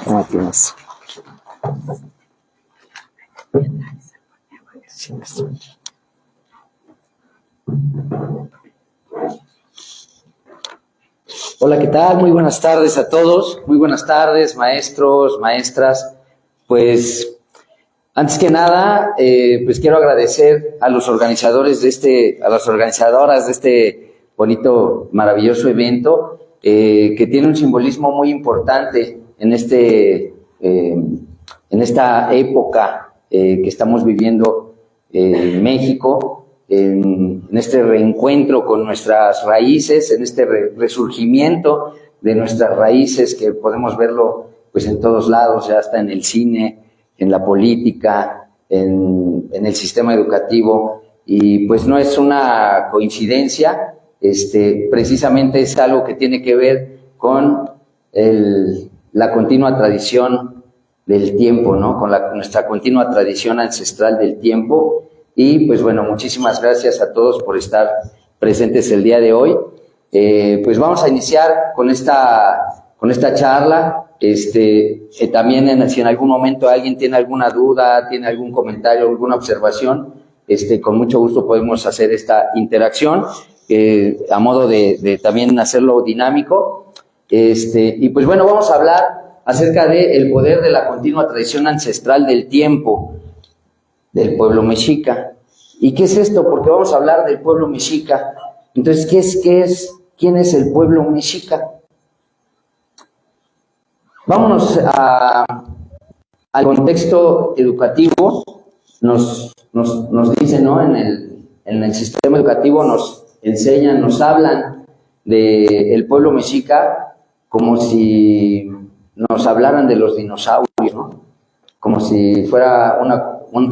¿Cómo tienes? Hola, ¿qué tal? Muy buenas tardes a todos. Muy buenas tardes, maestros, maestras. Pues, antes que nada, pues quiero agradecer a los organizadores a las organizadoras de este bonito, maravilloso evento, que tiene un simbolismo muy importante en esta época que estamos viviendo en México, en este reencuentro con nuestras raíces, en este resurgimiento de nuestras raíces, que podemos verlo pues en todos lados, ya está en el cine, en la política, en el sistema educativo, y pues no es una coincidencia, precisamente es algo que tiene que ver con la continua tradición del tiempo, ¿no? Con nuestra continua tradición ancestral del tiempo. Y pues bueno, muchísimas gracias a todos por estar presentes el día de hoy. Pues vamos a iniciar con esta charla. También si en algún momento alguien tiene alguna duda, tiene algún comentario, alguna observación, con mucho gusto podemos hacer esta interacción, a modo de también hacerlo dinámico. Y pues bueno, vamos a hablar acerca del poder de la continua tradición ancestral del tiempo del pueblo mexica. ¿Y qué es esto? Porque vamos a hablar del pueblo mexica. Entonces, ¿quién es el pueblo mexica? Vámonos al contexto educativo. Nos dice, ¿no? En el sistema educativo nos enseñan, nos hablan del pueblo mexica como si nos hablaran de los dinosaurios, ¿no? Como si fuera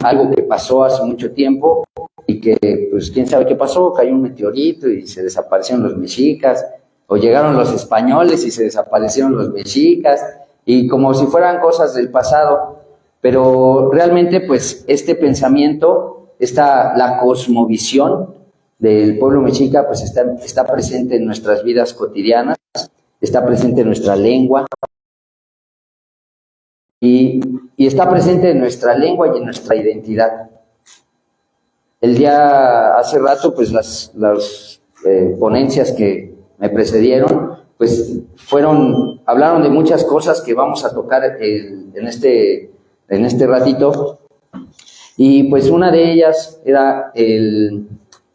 algo que pasó hace mucho tiempo y que, pues, quién sabe qué pasó, cayó un meteorito y se desaparecieron los mexicas, o llegaron los españoles y se desaparecieron los mexicas, y como si fueran cosas del pasado. Pero realmente, pues, este pensamiento, la cosmovisión del pueblo mexica, pues está presente en nuestras vidas cotidianas, está presente en nuestra lengua, y está presente en nuestra lengua y en nuestra identidad. Hace rato, pues las ponencias que me precedieron, pues hablaron de muchas cosas que vamos a tocar en este ratito, y pues una de ellas era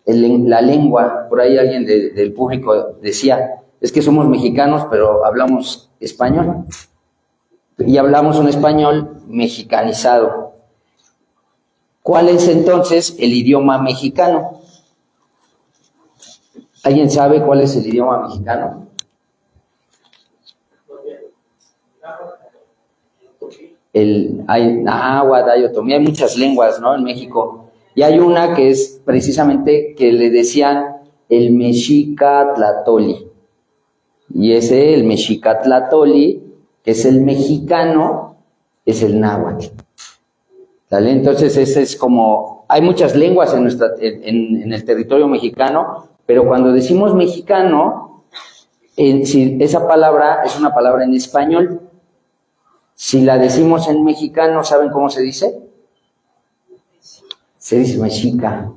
la lengua. Por ahí alguien del público decía, es que somos mexicanos, pero hablamos español. Y hablamos un español mexicanizado. ¿Cuál es entonces el idioma mexicano? ¿Alguien sabe cuál es el idioma mexicano? Hay náhuatl, hay otomí, hay muchas lenguas, ¿no? En México. Y hay una que es precisamente que le decían el mexicatlatoli. Y el mexicatlatoli, que es el mexicano, es el náhuatl. ¿Vale? Entonces, ese es como, hay muchas lenguas en el territorio mexicano, pero cuando decimos mexicano, si esa palabra es una palabra en español. Si la decimos en mexicano, ¿saben cómo se dice? Se dice mexica.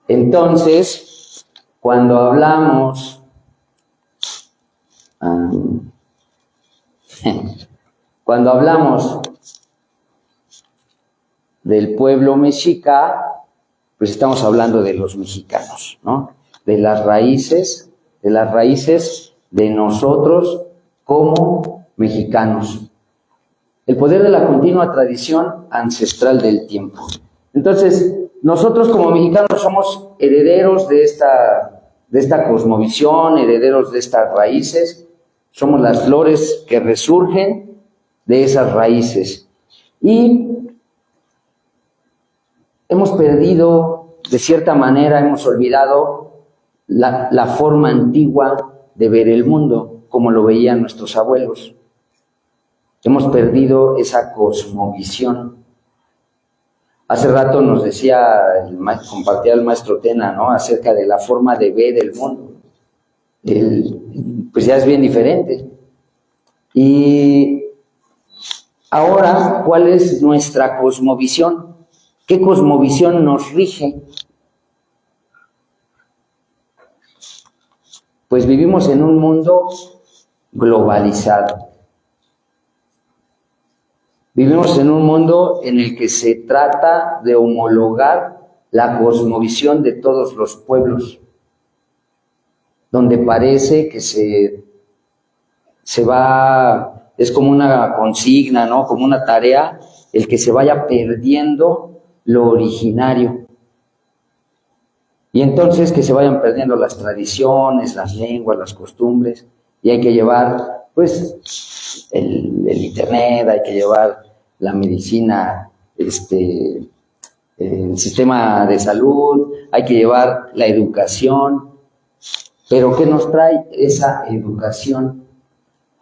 Entonces, cuando hablamos del pueblo mexica, pues estamos hablando de los mexicanos, ¿no? De las raíces de nosotros como mexicanos. El poder de la continua tradición ancestral del tiempo. Entonces, nosotros como mexicanos somos herederos de esta cosmovisión, herederos de estas raíces. Somos las flores que resurgen de esas raíces. Y hemos perdido, de cierta manera, hemos olvidado la forma antigua de ver el mundo, como lo veían nuestros abuelos. Hemos perdido esa cosmovisión. Hace rato nos compartía el maestro Tena, ¿no? Acerca de la forma de ver el mundo. Pues ya es bien diferente. Y ahora, ¿cuál es nuestra cosmovisión? ¿Qué cosmovisión nos rige? Pues vivimos en un mundo globalizado. Vivimos en un mundo en el que se trata de homologar la cosmovisión de todos los pueblos, donde parece que se va, es como una consigna, ¿no? Como una tarea, el que se vaya perdiendo lo originario. Y entonces que se vayan perdiendo las tradiciones, las lenguas, las costumbres, y hay que llevar, pues, el internet, hay que llevar la medicina, el sistema de salud, hay que llevar la educación. Pero ¿qué nos trae esa educación?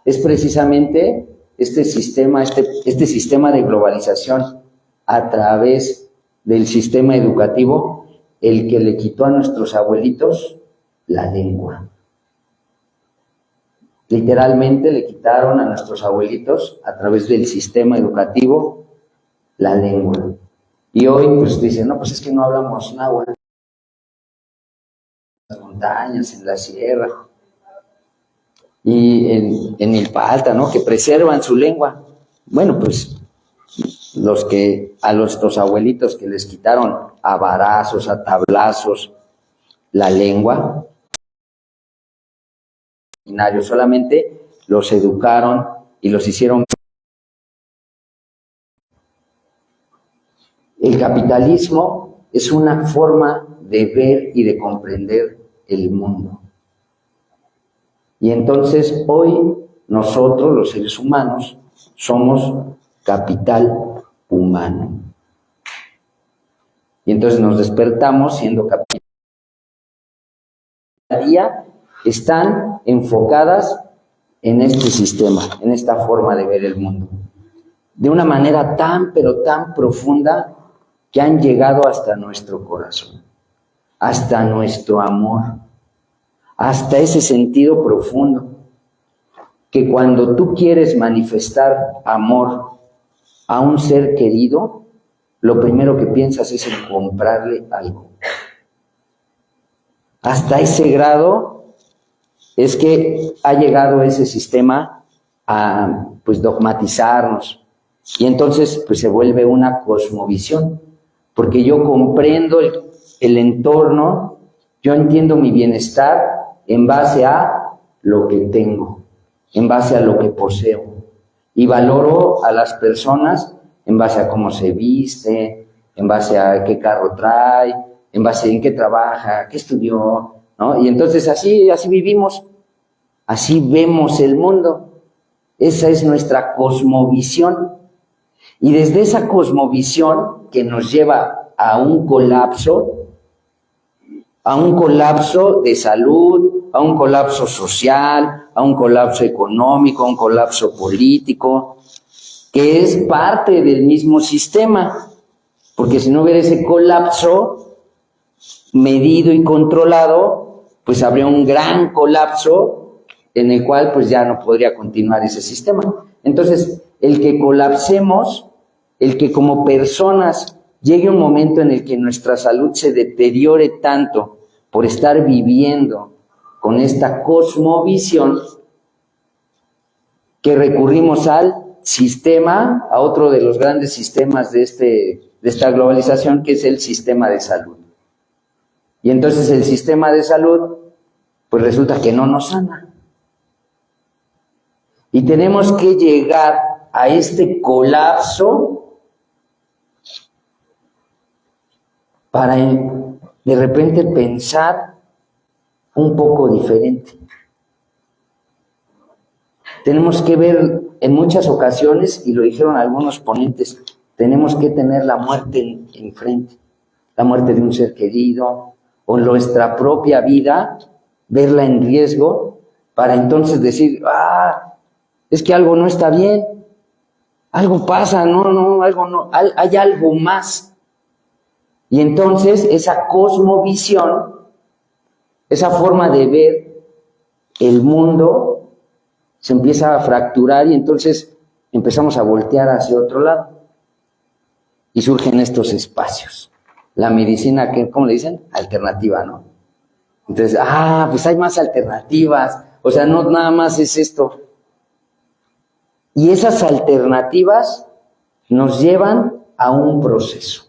Es precisamente este sistema de globalización a través del sistema educativo el que le quitó a nuestros abuelitos la lengua. Literalmente le quitaron a nuestros abuelitos a través del sistema educativo la lengua. Y hoy pues dicen, no, pues es que no hablamos náhuatl. En las montañas, en la sierra y en Milpalta, ¿no? Que preservan su lengua. Bueno, pues a nuestros abuelitos que les quitaron a varazos, a tablazos la lengua, solamente los educaron y los hicieron. El capitalismo es una forma de ver y de comprender el mundo. Y entonces hoy nosotros, los seres humanos, somos capital humano. Y entonces nos despertamos siendo capital. Cada día están enfocadas en este sistema, en esta forma de ver el mundo. De una manera tan, pero tan profunda que han llegado hasta nuestro corazón, hasta nuestro amor, hasta ese sentido profundo, que cuando tú quieres manifestar amor a un ser querido, lo primero que piensas es en comprarle algo. Hasta ese grado es que ha llegado ese sistema a pues dogmatizarnos, y entonces pues se vuelve una cosmovisión, porque yo comprendo el entorno, yo entiendo mi bienestar en base a lo que tengo, en base a lo que poseo, y valoro a las personas en base a cómo se viste, en base a qué carro trae, en base a en qué trabaja, qué estudió, ¿no? Y entonces así vivimos, así vemos el mundo. Esa es nuestra cosmovisión. Y desde esa cosmovisión que nos lleva a un colapso de salud, a un colapso social, a un colapso económico, a un colapso político, que es parte del mismo sistema, porque si no hubiera ese colapso medido y controlado, pues habría un gran colapso en el cual pues ya no podría continuar ese sistema. Entonces, el que colapsemos, el que como personas llegue un momento en el que nuestra salud se deteriore tanto por estar viviendo con esta cosmovisión, que recurrimos al sistema, a otro de los grandes sistemas de esta globalización, que es el sistema de salud. Y entonces el sistema de salud, pues resulta que no nos sana. Y tenemos que llegar a este colapso para de repente pensar un poco diferente. Tenemos que ver en muchas ocasiones, y lo dijeron algunos ponentes, tenemos que tener la muerte enfrente, la muerte de un ser querido o nuestra propia vida, verla en riesgo para entonces decir, es que algo no está bien, algo pasa, algo no, hay algo más. Y entonces esa cosmovisión, esa forma de ver el mundo, se empieza a fracturar y entonces empezamos a voltear hacia otro lado. Y surgen estos espacios. La medicina, ¿cómo le dicen? Alternativa, ¿no? Entonces, pues hay más alternativas. O sea, no nada más es esto. Y esas alternativas nos llevan a un proceso.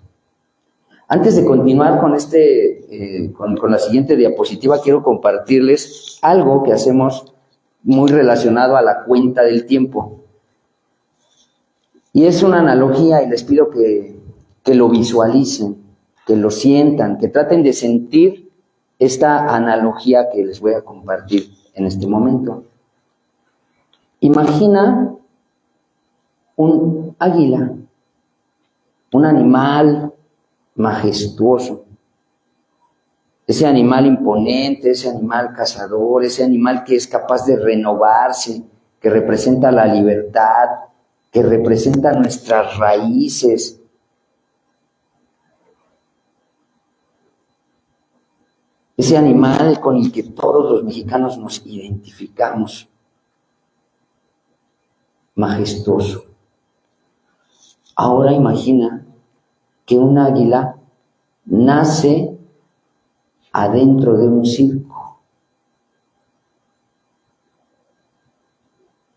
Antes de continuar con con la siguiente diapositiva, quiero compartirles algo que hacemos muy relacionado a la cuenta del tiempo. Y es una analogía y les pido que lo visualicen, que lo sientan, que traten de sentir esta analogía que les voy a compartir en este momento. Imagina un águila, un animal majestuoso, ese animal imponente, ese animal cazador, ese animal que es capaz de renovarse, que representa la libertad, que representa nuestras raíces. Ese animal con el que todos los mexicanos nos identificamos, majestuoso. Ahora imagina que un águila nace adentro de un circo.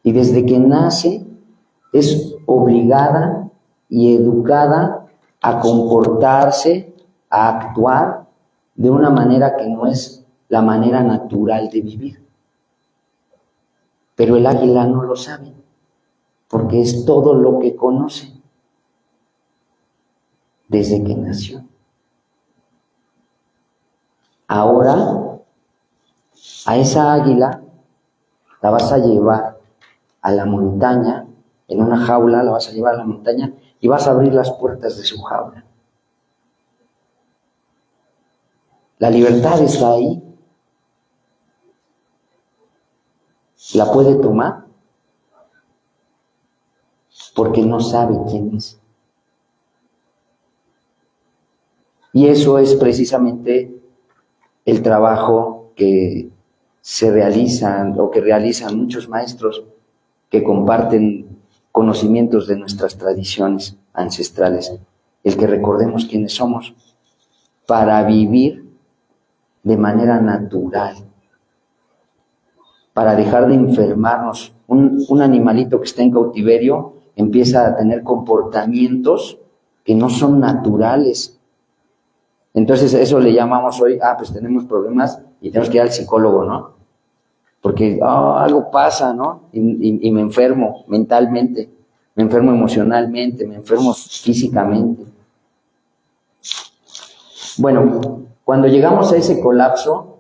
Y desde que nace es obligada y educada a comportarse, a actuar de una manera que no es la manera natural de vivir. Pero el águila no lo sabe, porque es todo lo que conoce desde que nació. Ahora, a esa águila la vas a llevar a la montaña, en una jaula la vas a llevar a la montaña y vas a abrir las puertas de su jaula. La libertad está ahí. ¿La puede tomar? Porque no sabe quién es. Y eso es precisamente el trabajo que se realizan o que realizan muchos maestros que comparten conocimientos de nuestras tradiciones ancestrales. El que recordemos quiénes somos para vivir de manera natural, para dejar de enfermarnos. Un animalito que está en cautiverio empieza a tener comportamientos que no son naturales. Entonces eso le llamamos hoy, pues tenemos problemas y tenemos que ir al psicólogo, ¿no? Porque algo pasa, ¿no? Y me enfermo mentalmente, me enfermo emocionalmente, me enfermo físicamente. Bueno, cuando llegamos a ese colapso,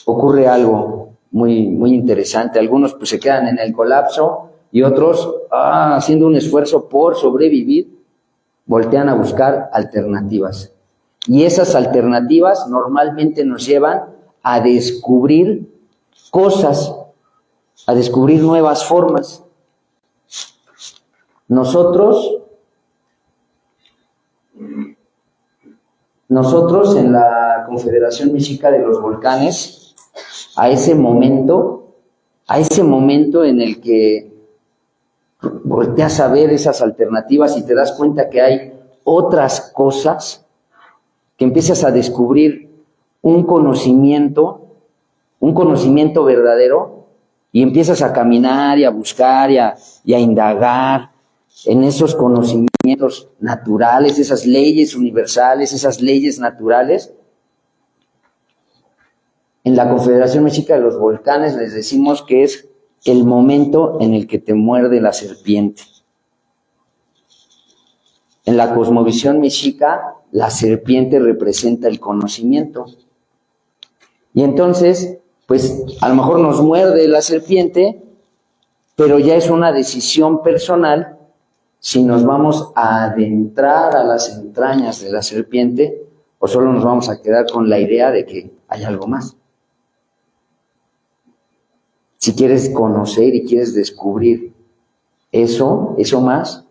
ocurre algo muy, muy interesante. Algunos pues se quedan en el colapso y otros, haciendo un esfuerzo por sobrevivir, voltean a buscar alternativas. Y esas alternativas normalmente nos llevan a descubrir cosas, a descubrir nuevas formas. Nosotros en la Confederación Mexica de los Volcanes, a ese momento en el que volteas a ver esas alternativas y te das cuenta que hay otras cosas, que empiezas a descubrir un conocimiento verdadero y empiezas a caminar y a buscar y a indagar en esos conocimientos naturales, esas leyes universales, esas leyes naturales. En la Confederación Mexica de los Volcanes les decimos que es el momento en el que te muerde la serpiente. En la cosmovisión mexica, la serpiente representa el conocimiento. Y entonces, pues a lo mejor nos muerde la serpiente, pero ya es una decisión personal si nos vamos a adentrar a las entrañas de la serpiente o solo nos vamos a quedar con la idea de que hay algo más. Si quieres conocer y quieres descubrir eso más,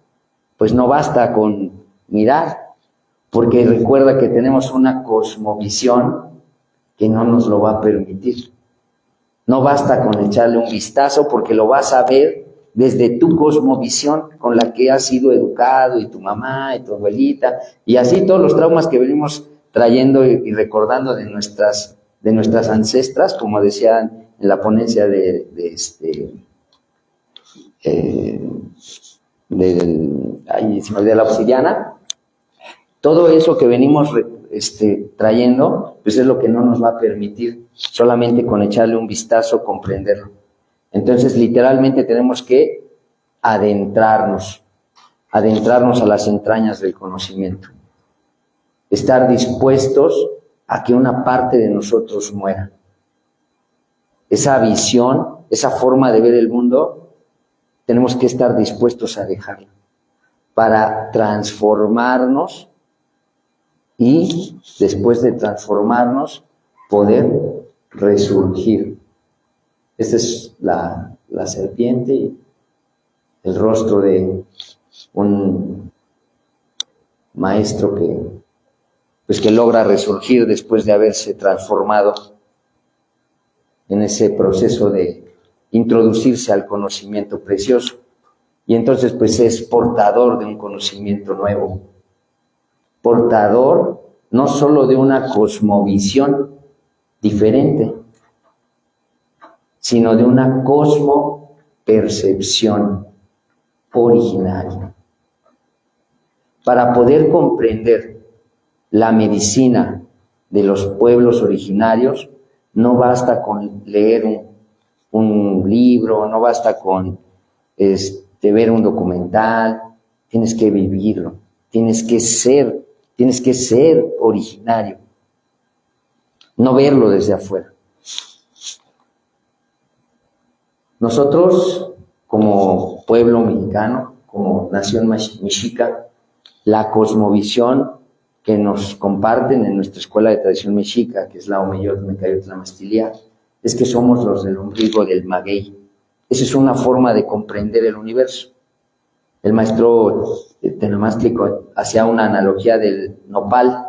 pues no basta con mirar, porque recuerda que tenemos una cosmovisión que no nos lo va a permitir. No basta con echarle un vistazo porque lo vas a ver desde tu cosmovisión con la que has sido educado, y tu mamá, y tu abuelita, y así todos los traumas que venimos trayendo y recordando de nuestras ancestras, como decían en la ponencia de la obsidiana. Todo eso que venimos trayendo, pues es lo que no nos va a permitir solamente con echarle un vistazo comprenderlo. Entonces, literalmente tenemos que adentrarnos a las entrañas del conocimiento. Estar dispuestos a que una parte de nosotros muera. Esa visión, esa forma de ver el mundo, tenemos que estar dispuestos a dejarla para transformarnos y después de transformarnos poder resurgir. Esta es la serpiente y el rostro de un maestro que logra resurgir después de haberse transformado en ese proceso de introducirse al conocimiento precioso. Y entonces pues es portador de un conocimiento nuevo, portador no solo de una cosmovisión diferente, sino de una cosmopercepción originaria. Para poder comprender la medicina de los pueblos originarios, no basta con leer un libro, no basta con ver un documental, tienes que vivirlo, tienes que ser originario, no verlo desde afuera. Nosotros, como pueblo mexicano, como nación mexica, la cosmovisión que nos comparten en nuestra escuela de tradición mexica, que es la Omeyot Mecayotl-Mastilia, es que somos los del ombligo del maguey. Esa es una forma de comprender el universo. El maestro Tenochtitlan hacía una analogía del nopal.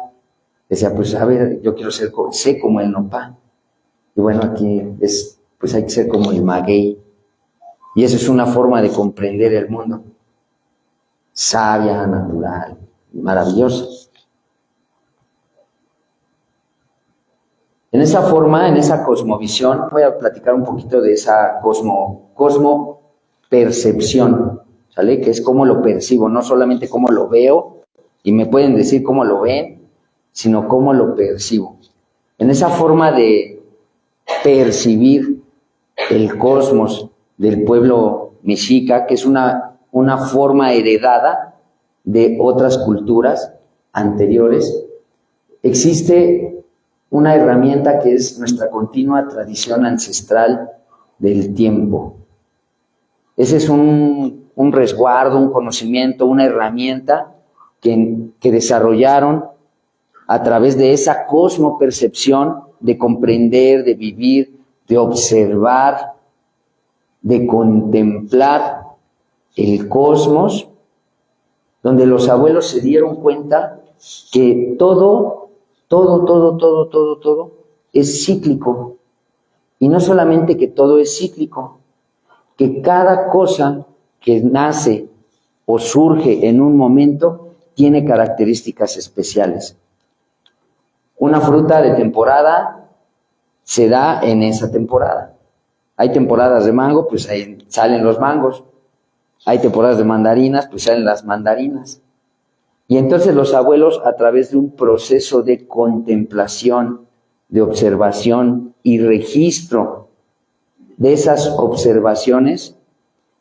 Decía, pues a ver, yo quiero ser como el nopal. Y bueno, aquí pues hay que ser como el maguey. Y esa es una forma de comprender el mundo. Sabia, natural, maravillosa. En esa forma, en esa cosmovisión, voy a platicar un poquito de esa cosmopercepción, ¿sale? Que es cómo lo percibo, no solamente cómo lo veo, y me pueden decir cómo lo ven, sino cómo lo percibo. En esa forma de percibir el cosmos del pueblo mexica, que es una forma heredada de otras culturas anteriores, existe una herramienta que es nuestra continua tradición ancestral del tiempo. Ese es un resguardo, un conocimiento, una herramienta que desarrollaron a través de esa cosmopercepción de comprender, de vivir, de observar, de contemplar el cosmos, donde los abuelos se dieron cuenta que todo es cíclico. Y no solamente que todo es cíclico, que cada cosa que nace o surge en un momento tiene características especiales. Una fruta de temporada se da en esa temporada. Hay temporadas de mango, pues ahí salen los mangos. Hay temporadas de mandarinas, pues salen las mandarinas. Y entonces los abuelos, a través de un proceso de contemplación, de observación y registro de esas observaciones,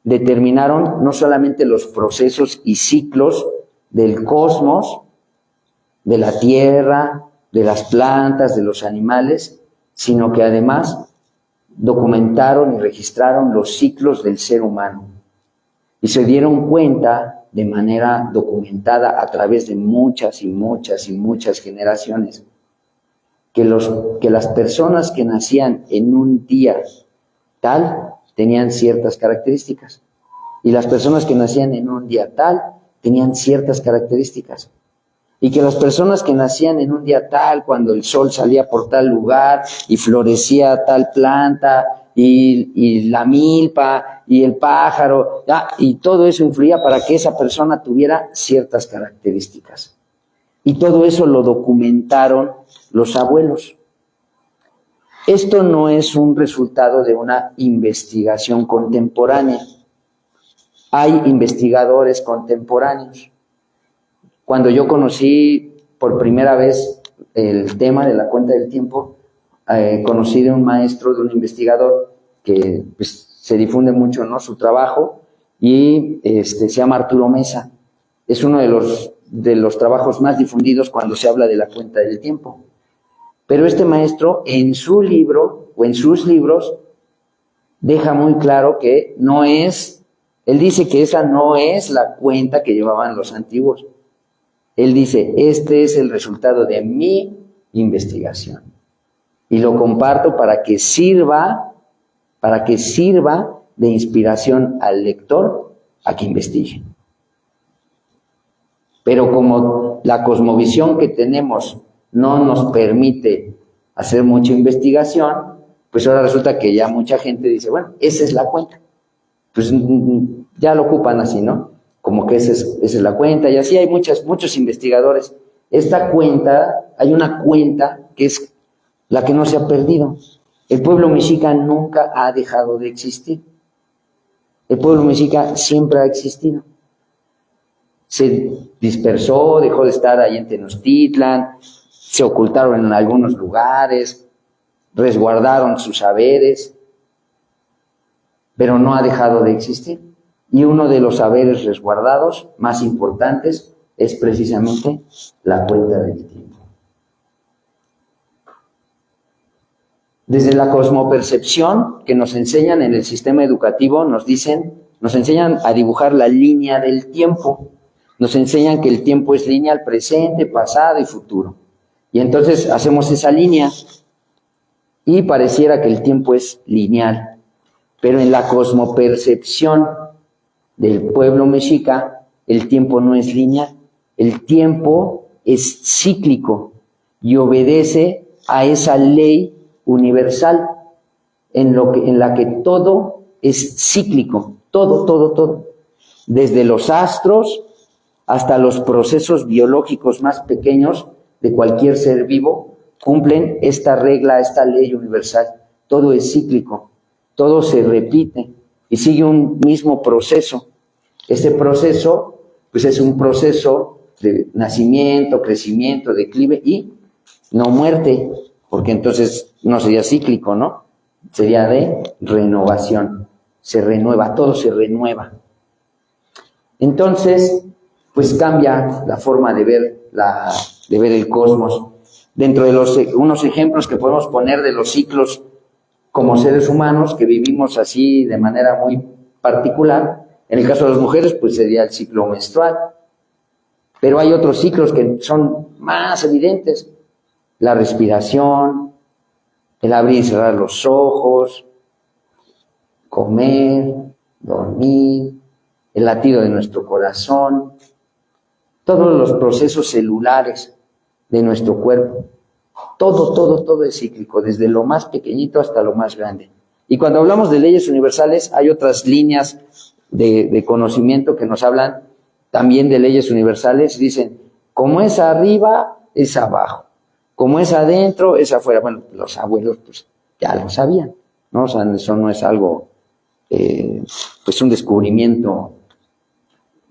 determinaron no solamente los procesos y ciclos del cosmos, de la tierra, de las plantas, de los animales, sino que además documentaron y registraron los ciclos del ser humano. Y se dieron cuenta de manera documentada a través de muchas y muchas y muchas generaciones, que las personas que nacían en un día tal tenían ciertas características, y las personas que nacían en un día tal tenían ciertas características, y que las personas que nacían en un día tal, cuando el sol salía por tal lugar y florecía tal planta y la milpa y el pájaro, y todo eso influía para que esa persona tuviera ciertas características. Y todo eso lo documentaron los abuelos. Esto no es un resultado de una investigación contemporánea. Hay investigadores contemporáneos. Cuando yo conocí por primera vez el tema de la cuenta del tiempo, conocí de un maestro, de un investigador que pues, se difunde mucho, ¿no?, su trabajo, y se llama Arturo Mesa. Es uno de los trabajos más difundidos cuando se habla de la cuenta del tiempo. Pero este maestro en su libro o en sus libros deja muy claro que no es, él dice que esa no es la cuenta que llevaban los antiguos. Él dice, este es el resultado de mi investigación. Y lo comparto para que sirva de inspiración al lector a que investigue. Pero como la cosmovisión que tenemos no nos permite hacer mucha investigación, pues ahora resulta que ya mucha gente dice, bueno, esa es la cuenta. Pues ya lo ocupan así, ¿no? Como que esa es la cuenta, y así hay muchos investigadores. Esta cuenta, hay una cuenta que es la que no se ha perdido. El pueblo mexica nunca ha dejado de existir. El pueblo mexica siempre ha existido. Se dispersó, dejó de estar ahí en Tenochtitlan, se ocultaron en algunos lugares, resguardaron sus saberes, pero no ha dejado de existir. Y uno de los saberes resguardados más importantes es precisamente la cuenta del tiempo. Desde la cosmopercepción que nos enseñan en el sistema educativo, nos enseñan a dibujar la línea del tiempo. Nos enseñan que el tiempo es lineal, presente, pasado y futuro. Y entonces hacemos esa línea y pareciera que el tiempo es lineal. Pero en la cosmopercepción del pueblo mexica, el tiempo no es lineal. El tiempo es cíclico y obedece a esa ley universal en la que todo es cíclico, todo. Desde los astros hasta los procesos biológicos más pequeños de cualquier ser vivo cumplen esta regla, esta ley universal. Todo es cíclico, todo se repite y sigue un mismo proceso. Ese proceso, pues es un proceso de nacimiento, crecimiento, declive y no muerte, porque entonces no sería cíclico, ¿no? Sería de renovación. Se renueva, todo se renueva. Entonces, pues cambia la forma de ver el cosmos. Dentro de unos ejemplos que podemos poner de los ciclos como seres humanos que vivimos así de manera muy particular, en el caso de las mujeres, pues sería el ciclo menstrual. Pero hay otros ciclos que son más evidentes. La respiración, el abrir y cerrar los ojos, comer, dormir, el latido de nuestro corazón, todos los procesos celulares de nuestro cuerpo. Todo es cíclico, desde lo más pequeñito hasta lo más grande. Y cuando hablamos de leyes universales, hay otras líneas de conocimiento que nos hablan también de leyes universales. Dicen, como es arriba, es abajo. Como es adentro, es afuera. Bueno, los abuelos pues ya lo sabían, ¿no? O sea, eso no es algo, pues un descubrimiento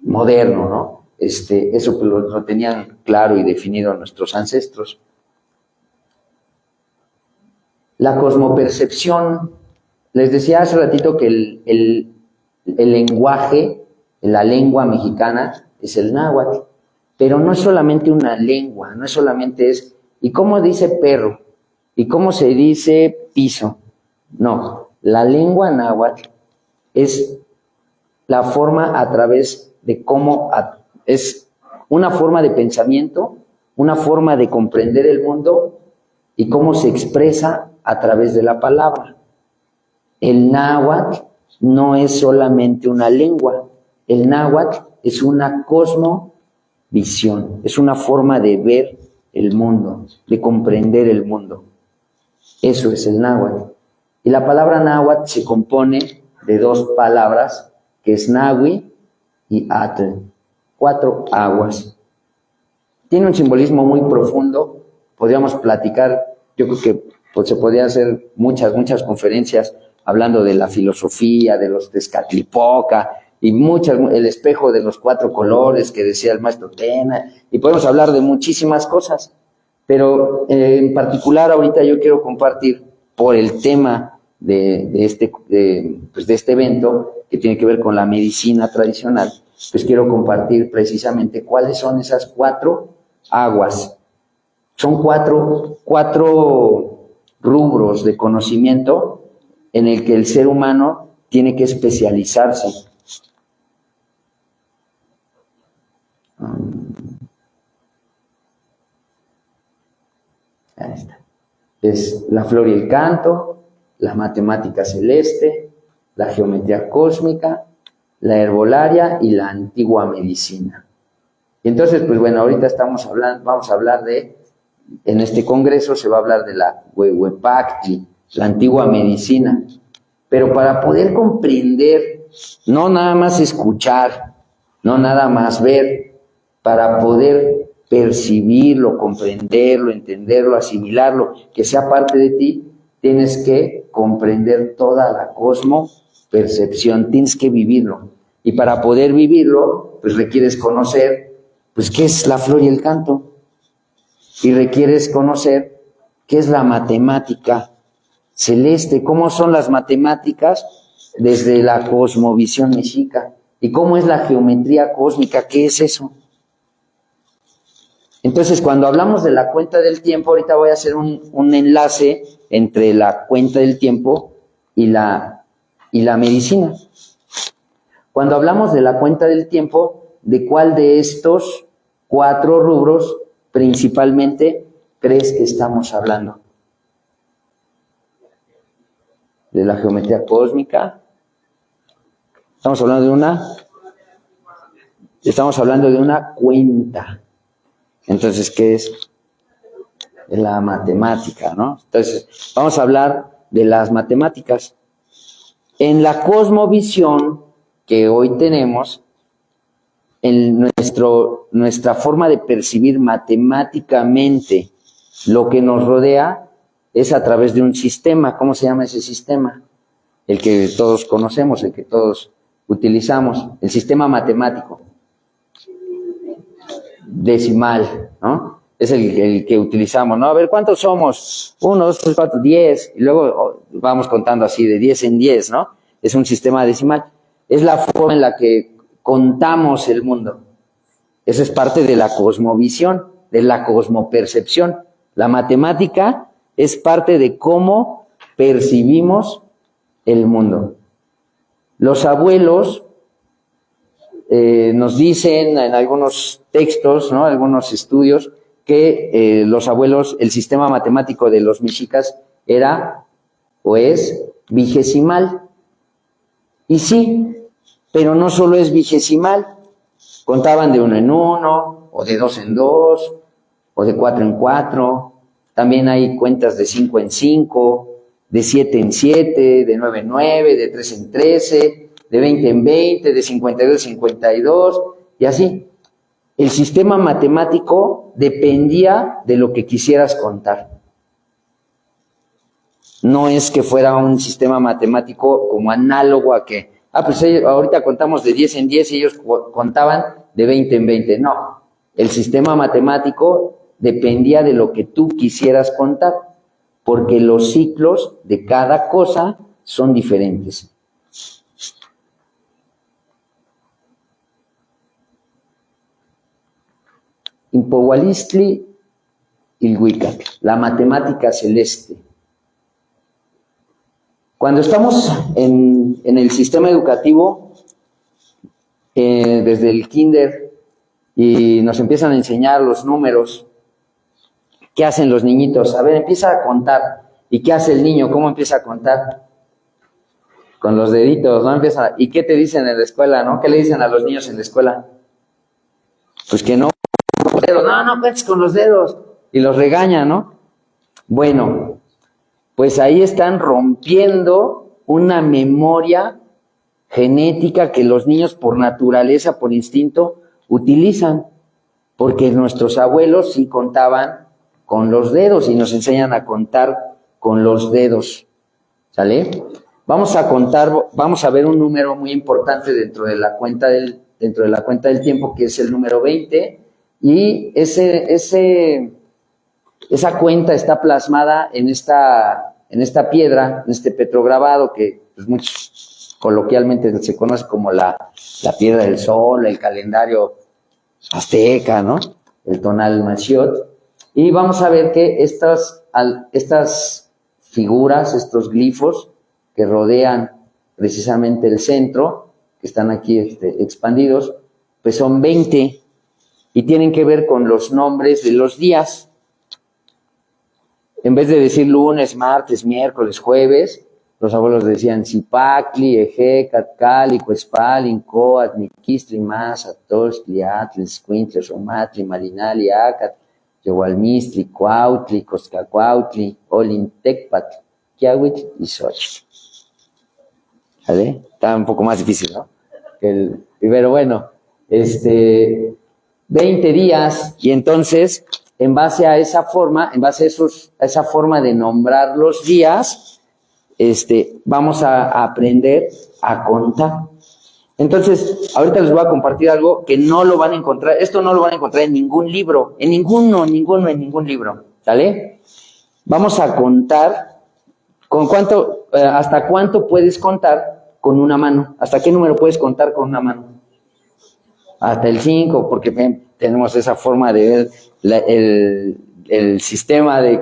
moderno, ¿no? Eso pues lo tenían claro y definido nuestros ancestros. La cosmopercepción, les decía hace ratito que el lenguaje, la lengua mexicana es el náhuatl, pero no es solamente una lengua, no es solamente ¿y cómo dice perro? ¿Y cómo se dice piso? No, la lengua náhuatl es la forma a través de cómo es una forma de pensamiento, una forma de comprender el mundo y cómo se expresa a través de la palabra. El náhuatl no es solamente una lengua, el náhuatl es una cosmovisión, es una forma de ver el mundo, de comprender el mundo. Eso es el náhuatl. Y la palabra náhuatl se compone de dos palabras, que es nahui y atl, 4 aguas. Tiene un simbolismo muy profundo, podríamos platicar, yo creo que pues, se podría hacer muchas conferencias hablando de la filosofía, de los Tezcatlipoca, y el espejo de los 4 colores que decía el maestro Tena, y podemos hablar de muchísimas cosas, pero en particular ahorita yo quiero compartir por el tema de este evento, que tiene que ver con la medicina tradicional, pues quiero compartir precisamente cuáles son esas 4 aguas. Son cuatro rubros de conocimiento en el que el ser humano tiene que especializarse. Ahí está. Es la flor y el canto, la matemática celeste, la geometría cósmica, la herbolaria y la antigua medicina. Y entonces, pues bueno, ahorita vamos a hablar en este congreso se va a hablar de la Huehuepactli, la antigua medicina. Pero para poder comprender, no nada más escuchar, no nada más ver, para poder percibirlo, comprenderlo, entenderlo, asimilarlo, que sea parte de ti, tienes que comprender toda la cosmopercepción, tienes que vivirlo. Y para poder vivirlo, pues requieres conocer, pues, qué es la flor y el canto. Y requieres conocer qué es la matemática celeste, cómo son las matemáticas desde la cosmovisión mexica, y cómo es la geometría cósmica, qué es eso. Entonces, cuando hablamos de la cuenta del tiempo, ahorita voy a hacer un enlace entre la cuenta del tiempo y la medicina. Cuando hablamos de la cuenta del tiempo, ¿de cuál de estos 4 rubros principalmente crees que estamos hablando? ¿De la geometría cósmica? Estamos hablando de una cuenta. Entonces, ¿qué es? La matemática, ¿no? Entonces, vamos a hablar de las matemáticas. En la cosmovisión que hoy tenemos, en nuestra forma de percibir matemáticamente lo que nos rodea es a través de un sistema. ¿Cómo se llama ese sistema? El que todos conocemos, el que todos utilizamos, el sistema matemático decimal, ¿no? Es el que utilizamos, ¿no? A ver, ¿cuántos somos? 1, 2, 3, 4, 10. Y luego vamos contando así, de 10 en 10, ¿no? Es un sistema decimal. Es la forma en la que contamos el mundo. Eso es parte de la cosmovisión, de la cosmopercepción. La matemática es parte de cómo percibimos el mundo. Los abuelos nos dicen en algunos textos, ¿no? Algunos estudios, que los abuelos, el sistema matemático de los mexicas era o es vigesimal. Y sí, pero no solo es vigesimal. Contaban de 1 en 1, o de 2 en 2, o de 4 en 4. También hay cuentas de 5 en 5, de 7 en 7, de 9 en 9, de 3 en 13, de 20 en 20, de 52 en 52, y así. El sistema matemático dependía de lo que quisieras contar. No es que fuera un sistema matemático como análogo a que, pues ahorita contamos de 10 en 10 y ellos contaban de 20 en 20. No, el sistema matemático dependía de lo que tú quisieras contar, porque los ciclos de cada cosa son diferentes. Impowalistli Ilhuicac, la matemática celeste. Cuando estamos en el sistema educativo, desde el kinder, y nos empiezan a enseñar los números, ¿qué hacen los niñitos? A ver, empieza a contar. ¿Y qué hace el niño? ¿Cómo empieza a contar? Con los deditos, ¿no? ¿Y qué te dicen en la escuela, no? ¿Qué le dicen a los niños en la escuela? Pues que no cuentes con los dedos. Y los regañan, ¿no? Bueno, pues ahí están rompiendo una memoria genética que los niños por naturaleza, por instinto, utilizan, porque nuestros abuelos sí contaban con los dedos y nos enseñan a contar con los dedos, ¿sale? Vamos a ver un número muy importante dentro de la cuenta del tiempo, que es el número 20, y esa cuenta está plasmada en esta piedra, en este petrograbado que pues, muchos coloquialmente se conoce como la piedra del sol, el calendario azteca, ¿no? El tonal maciot. Y vamos a ver que estas figuras, estos glifos que rodean precisamente el centro, que están aquí expandidos, pues son 20 y tienen que ver con los nombres de los días. En vez de decir lunes, martes, miércoles, jueves, los abuelos decían Zipacli, Eje, Catcali, Cuespalin, Coat, Niquistli, Masa, Tostli, Atli, Squintli, Somatli, Malinali, Acat, Yehualmistli, Cuautli, Coscacuautli, Olintecpatl, Quiahuitl y Xochitl. ¿Vale? Está un poco más difícil, ¿no? Pero bueno, 20 días, y entonces, en base a esa forma de nombrar los días, vamos a aprender a contar. Entonces, ahorita les voy a compartir algo que no lo van a encontrar, esto no lo van a encontrar en ningún libro, en ningún libro, ¿sale? Vamos a contar hasta cuánto puedes contar con una mano, hasta qué número puedes contar con una mano. Hasta el 5, porque tenemos esa forma de ver el sistema de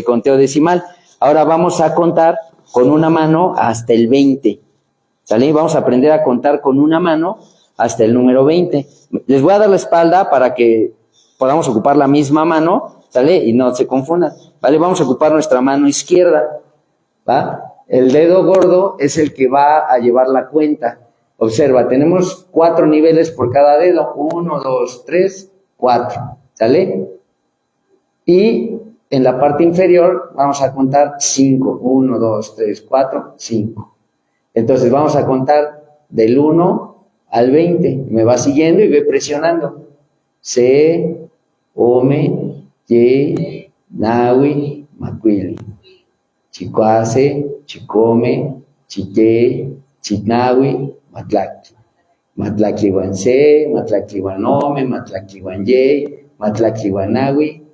conteo decimal. Ahora vamos a contar con una mano hasta el 20, ¿sale? Vamos a aprender a contar con una mano hasta el número 20. Les voy a dar la espalda para que podamos ocupar la misma mano, ¿sale? Y no se confundan, ¿vale? Vamos a ocupar nuestra mano izquierda, ¿va? El dedo gordo es el que va a llevar la cuenta. Observa, tenemos 4 niveles por cada dedo. 1, 2, 3, 4. ¿Sale? Y en la parte inferior vamos a contar 5. 1, 2, 3, 4, 5. Entonces vamos a contar del 1 al 20. Me va siguiendo y ve presionando. Se, Ome, Ye, Nawi, Macuili. Chicuase, Chicome, Chique, Chignawi, Matlacli. Matlaclihuanse, Matlaclihuanome, Matlaclihuanye, Matlaclihuanawi,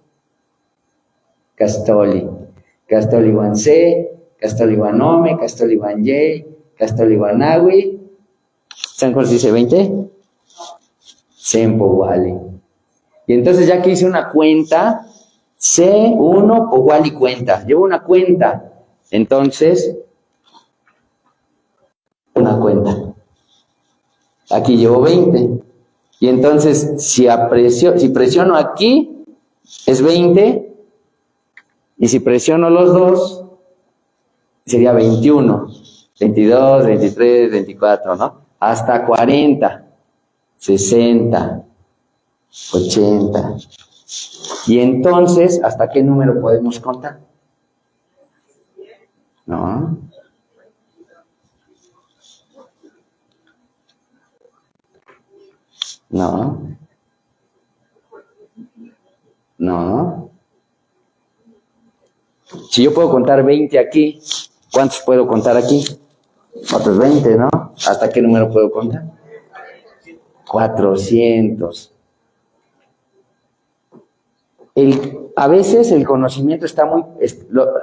Castoli. Castolihuanse, Castolihuanome, Castolihuanye, Castolihuanawi. ¿Saben cómo se dice 20? Sempowali. Y entonces ya que hice una cuenta, C1 Powali cuenta. Llevo una cuenta. Entonces, una cuenta. Aquí llevo 20. Y entonces, si presiono aquí, es 20. Y si presiono los dos, sería 21. 22, 23, 24, ¿no? Hasta 40, 60, 80. Y entonces, ¿hasta qué número podemos contar? No. No. No. Si yo puedo contar 20 aquí, ¿cuántos puedo contar aquí? Otros 20, ¿no? ¿Hasta qué número puedo contar? 400. A veces el conocimiento está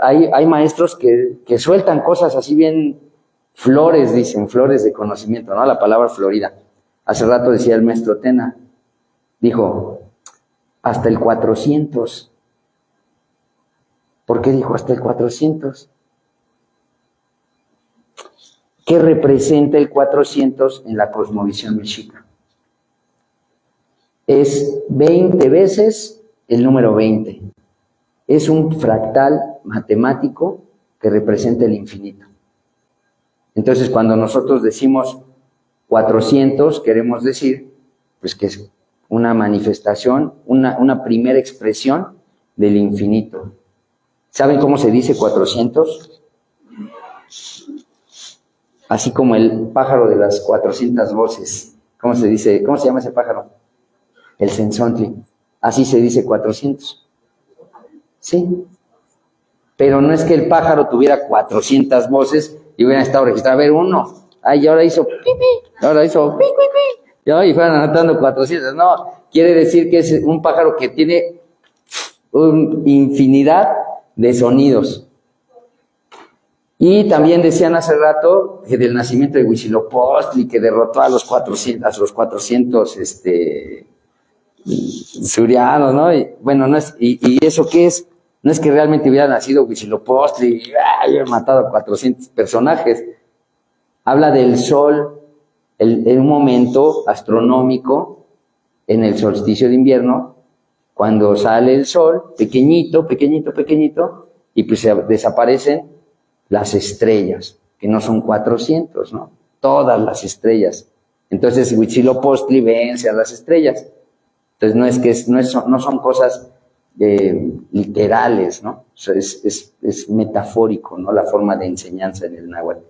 hay maestros que sueltan cosas así bien, flores, dicen, flores de conocimiento, ¿no? La palabra florida. Hace rato decía el maestro Tena, dijo, hasta el 400. ¿Por qué dijo hasta el 400? ¿Qué representa el 400 en la cosmovisión mexica? Es 20 veces el número 20. Es un fractal matemático que representa el infinito. Entonces, cuando nosotros decimos 400, queremos decir pues que es una manifestación, una primera expresión del infinito. ¿Saben cómo se dice 400? Así como el pájaro de las 400 voces. ¿Cómo se dice? ¿Cómo se llama ese pájaro? El cenzontli. Así se dice 400. Sí. Pero no es que el pájaro tuviera 400 voces y hubieran estado registradas. A ver, uno. Ay, y ahora hizo pipi. Ahora hizo pipi. Y fueran anotando 400. No, quiere decir que es un pájaro que tiene una infinidad de sonidos. Y también decían hace rato que del nacimiento de Huitzilopochtli, que derrotó a los 400 surianos, ¿no? Y, bueno, no es, y eso qué es, no es que realmente hubiera nacido Huitzilopochtli y hubiera matado a 400 personajes. Habla del sol en un momento astronómico en el solsticio de invierno, cuando sale el sol, pequeñito, y pues se desaparecen las estrellas, que no son 400, ¿no? Todas las estrellas. Entonces Huitzilopochtli vence a las estrellas. Entonces no son cosas literales, ¿no? O sea, es metafórico, ¿no? La forma de enseñanza en el náhuatl.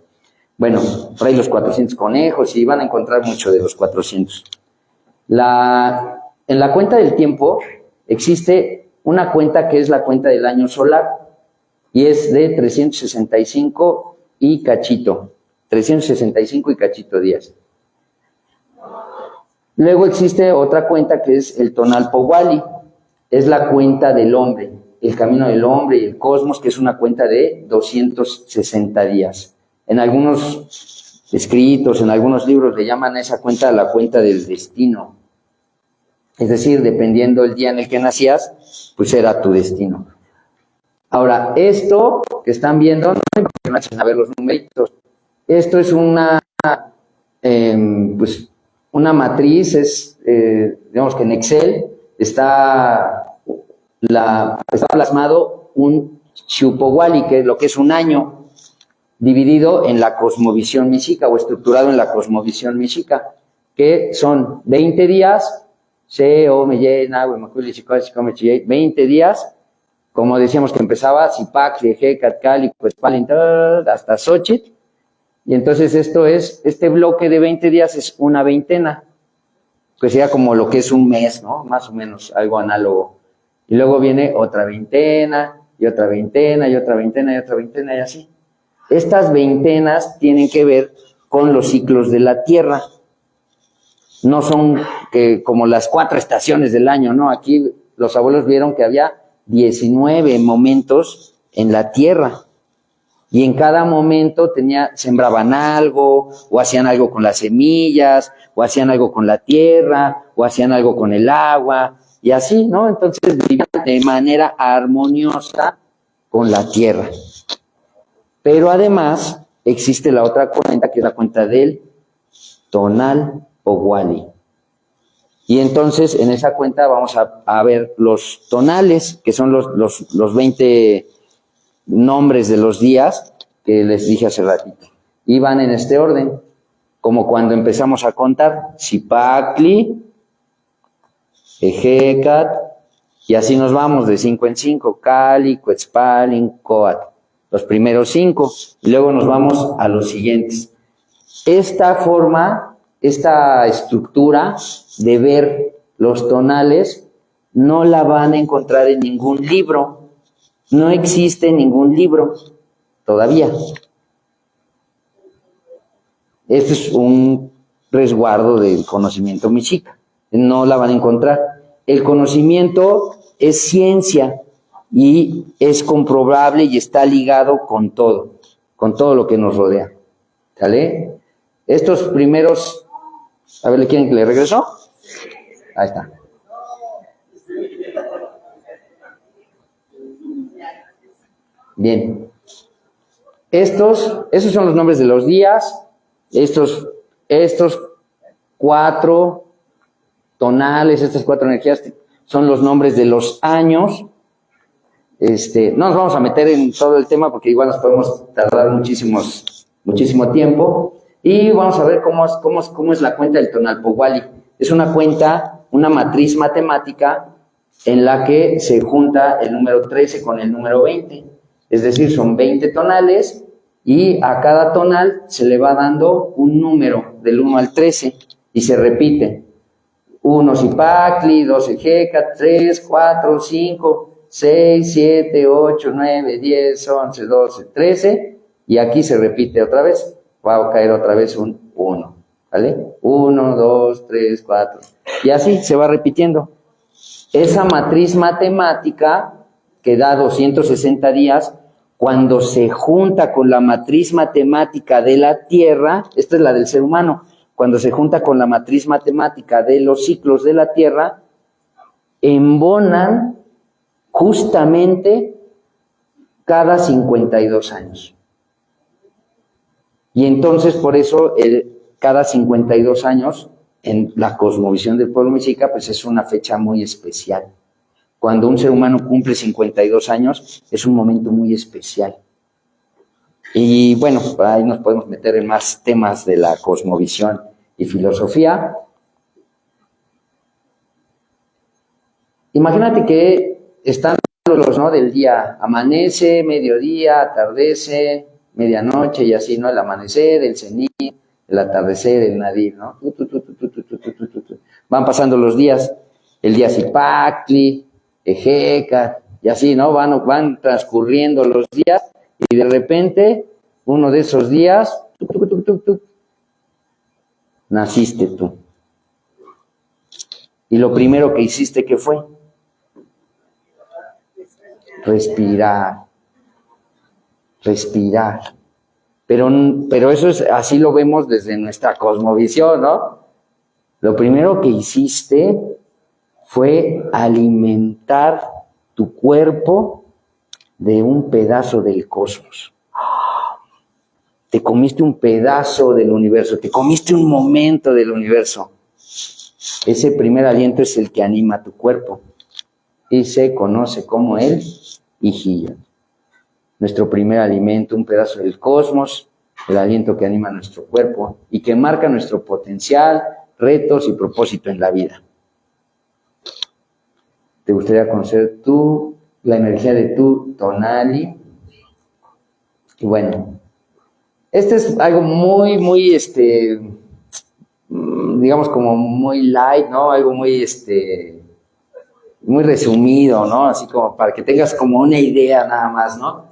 Bueno, por ahí los 400 conejos, y van a encontrar mucho de los 400. En la cuenta del tiempo existe una cuenta que es la cuenta del año solar, y es de 365 y cachito. 365 y cachito días. Luego existe otra cuenta que es el Tonalpohualli. Es la cuenta del hombre, el camino del hombre y el cosmos, que es una cuenta de 260 días. En algunos escritos, en algunos libros le llaman a esa cuenta la cuenta del destino. Es decir, dependiendo del día en el que nacías, pues era tu destino. Ahora, esto que están viendo, no empiecen a ver los numeritos. Esto es una matriz, digamos que en Excel está plasmado un Xiuhpohualli, que es lo que es un año, dividido en la cosmovisión mexica o estructurado en la cosmovisión mexica, que son 20 días, 20 días, como decíamos que empezaba Zipacli, Ejecatl, Cali, Cuetzpalli, hasta Xochitl. Y entonces este bloque de 20 días es una veintena, que sería como lo que es un mes, ¿no? Más o menos, algo análogo. Y luego viene otra veintena, y otra veintena, y otra veintena, y otra veintena, y así. Estas veintenas tienen que ver con los ciclos de la Tierra. No son como las 4 estaciones del año, ¿no? Aquí los abuelos vieron que había 19 momentos en la Tierra, y en cada momento sembraban algo, o hacían algo con las semillas, o hacían algo con la tierra, o hacían algo con el agua, y así, ¿no? Entonces vivían de manera armoniosa con la tierra. Pero además existe la otra cuenta, que es la cuenta del Tonalpohualli. Y entonces en esa cuenta vamos a ver los tonales, que son los 20 nombres de los días que les dije hace ratito. Y van en este orden, como cuando empezamos a contar: Zipacli, Ejecatl, y así nos vamos de 5 en 5, Cali, Cuetzpalli, Coatl, los primeros 5, y luego nos vamos a los siguientes. Esta forma, esta estructura de ver los tonales, no la van a encontrar en ningún libro. No existe ningún libro todavía. Este es un resguardo del conocimiento mexica. No la van a encontrar. El conocimiento es ciencia y es comprobable y está ligado con todo lo que nos rodea. ¿Sale? Estos primeros, a ver, ¿le quieren que le regreso? Ahí está. Bien. Esos son los nombres de los días. Estos 4 tonales, estas 4 energías son los nombres de los años. No nos vamos a meter en todo el tema porque igual nos podemos tardar muchísimo tiempo. Y vamos a ver cómo es la cuenta del Tonalpohualli. Es una cuenta, una matriz matemática en la que se junta el número 13 con el número 20. Es decir, son 20 tonales y a cada tonal se le va dando un número del 1 al 13 y se repite. 1 Cipactli, 2 Ejeca, 3, 4, 5, 6, 7, 8, 9, 10, 11, 12, 13 y aquí se repite otra vez. Va a caer otra vez un 1, ¿vale? 1, 2, 3, 4 y así se va repitiendo. Esa matriz matemática que da 260 días, cuando se junta con la matriz matemática de la Tierra, esta es la del ser humano, cuando se junta con la matriz matemática de los ciclos de la Tierra, embonan justamente cada 52 años. Y entonces por eso cada 52 años en la cosmovisión del pueblo mexica pues es una fecha muy especial. Cuando un ser humano cumple 52 años es un momento muy especial. Y bueno, ahí nos podemos meter en más temas de la cosmovisión y filosofía. Imagínate que están los, ¿no?, del día, amanece, mediodía, atardece, medianoche y así, ¿no? El amanecer, el cenit, el atardecer, el nadir, ¿no? Van pasando los días, el día Cipactli, Ejeca, y así, ¿no? Van transcurriendo los días y de repente, uno de esos días, naciste tú. Y lo primero que hiciste, ¿qué fue? Respirar. Pero eso es, así lo vemos desde nuestra cosmovisión, ¿no? Lo primero que hiciste fue alimentar tu cuerpo de un pedazo del cosmos. Te comiste un pedazo del universo, te comiste un momento del universo. Ese primer aliento es el que anima tu cuerpo y se conoce como el Ijiya. Nuestro primer alimento, un pedazo del cosmos, el aliento que anima nuestro cuerpo y que marca nuestro potencial, retos y propósito en la vida. ¿Te gustaría conocer la energía de tu tonali? Y bueno, este es algo muy, digamos como muy light, ¿no? Algo muy, muy resumido, ¿no? Así como para que tengas como una idea nada más, ¿no?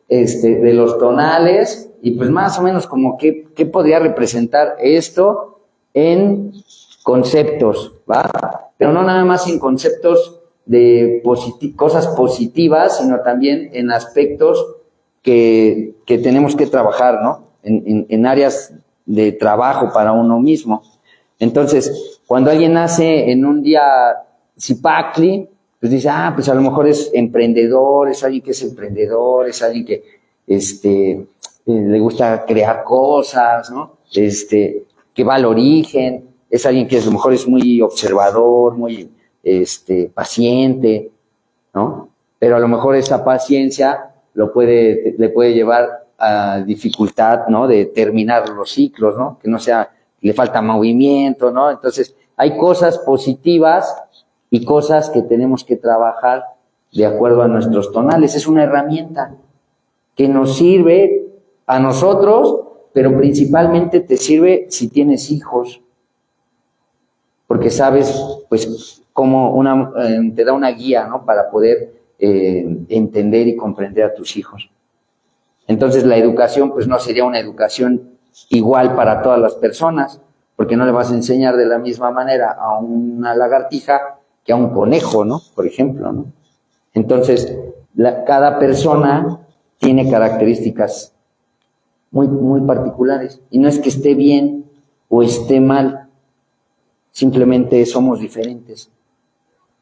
De los tonales y pues más o menos como qué podría representar esto en conceptos, ¿va? Pero no nada más en conceptos de cosas positivas, sino también en aspectos que tenemos que trabajar, ¿no? En áreas de trabajo para uno mismo. Entonces, cuando alguien nace en un día Cipactli, pues dice, pues a lo mejor es emprendedor, es alguien que es emprendedor, es alguien que le gusta crear cosas, ¿no? Que va al origen, es alguien que a lo mejor es muy observador, muy paciente, ¿no? Pero a lo mejor esa paciencia le puede llevar a dificultad, ¿no? De terminar los ciclos, ¿no? Que no sea, le falta movimiento, ¿no? Entonces, hay cosas positivas y cosas que tenemos que trabajar de acuerdo a nuestros tonales. Es una herramienta que nos sirve a nosotros, pero principalmente te sirve si tienes hijos, porque sabes, pues, cómo te da una guía, ¿no? Para poder entender y comprender a tus hijos. Entonces, la educación, pues, no sería una educación igual para todas las personas, porque no le vas a enseñar de la misma manera a una lagartija que a un conejo, ¿no? Por ejemplo, ¿no? Entonces, cada persona tiene características muy, muy particulares. Y no es que esté bien o esté mal, simplemente somos diferentes.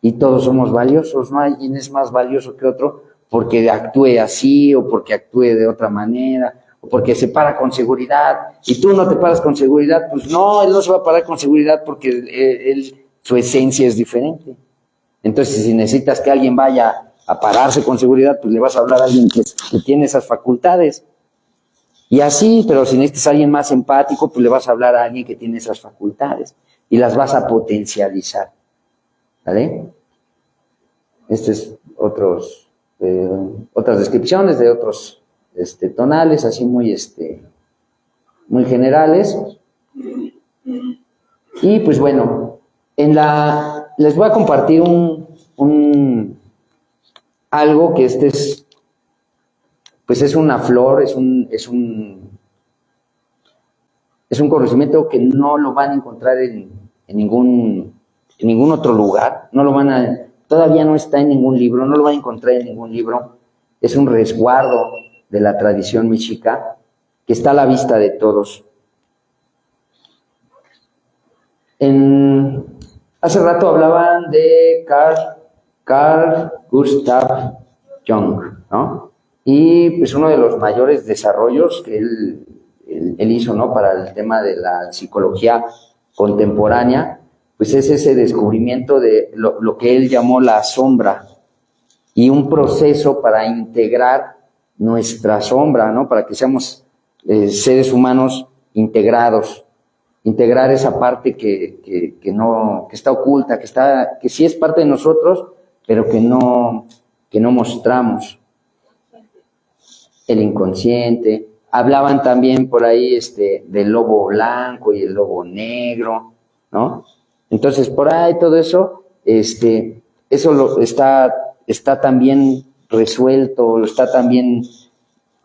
Y todos somos valiosos, no hay quien es más valioso que otro porque actúe así o porque actúe de otra manera o porque se para con seguridad. Y tú no te paras con seguridad, pues no, él no se va a parar con seguridad porque su esencia es diferente. Entonces, si necesitas que alguien vaya a pararse con seguridad, pues le vas a hablar a alguien que tiene esas facultades. Y así, pero si necesitas a alguien más empático, pues le vas a hablar a alguien que tiene esas facultades y las vas a potencializar. ¿Vale? Este es otros otras descripciones de otros tonales, así muy generales. Y pues bueno, les voy a compartir algo que pues es una flor, es un conocimiento que no lo van a encontrar en ningún otro lugar, todavía no está en ningún libro, no lo van a encontrar en ningún libro. Es un resguardo de la tradición mexica que está a la vista de todos. Hace rato hablaban de Carl Gustav Jung, ¿no? Y pues uno de los mayores desarrollos que él hizo, ¿no?, para el tema de la psicología contemporánea, pues es ese descubrimiento de lo que él llamó la sombra y un proceso para integrar nuestra sombra, ¿no?, para que seamos seres humanos integrados, integrar esa parte que está oculta, que sí es parte de nosotros, pero que no mostramos. El inconsciente. Hablaban también por ahí del lobo blanco y el lobo negro, ¿no? Entonces, por ahí todo eso, eso está también resuelto, está también,